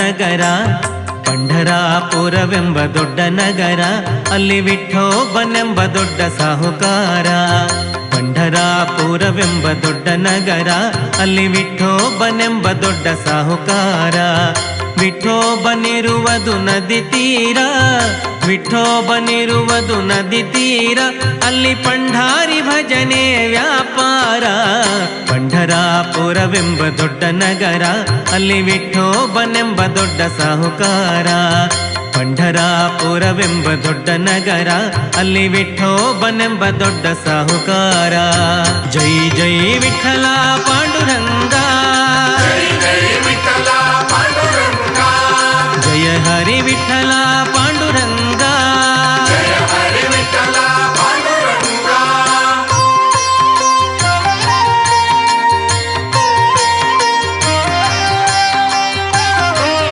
ನಗರ, ಪಂಢರಾಪುರವೆಂಬ ದೊಡ್ಡ ನಗರ, ಅಲ್ಲಿ ವಿಠೋಬನೆಂಬ ದೊಡ್ಡ ಸಾಹುಕಾರ. ಪಂಢರಾಪುರವೆಂಬ ದೊಡ್ಡ ನಗರ, ಅಲ್ಲಿ ವಿಠೋಬನೆಂಬ ದೊಡ್ಡ ಸಾಹುಕಾರ. ವಿಠೋಬನಿರುವುದು ನದಿ ತೀರ, ವಿಠೋಬನಿರುವುದು ನದಿ ತೀರ, ಅಲ್ಲಿ ಪಂಢಾರಿ ಭಜನೆ ವ್ಯಾಪಾರ. ಪಂಢರಾಪುರವೆಂಬ ದೊಡ್ಡ ನಗರ, ಅಲ್ಲಿ ವಿಠೋಬನೆಂಬ ದೊಡ್ಡ ಸಾಹುಕಾರ. ಪಂಢರಾಪುರವೆಂಬ ದೊಡ್ಡ ನಗರ, ಅಲ್ಲಿ ವಿಠೋಬನೆಂಬ ದೊಡ್ಡ ಸಾಹುಕಾರ. ಜೈ ಜೈ ವಿಠಲ ಪಾಂಡುರಂಗ, ಜಯ ಹರಿ ವಿಠಲ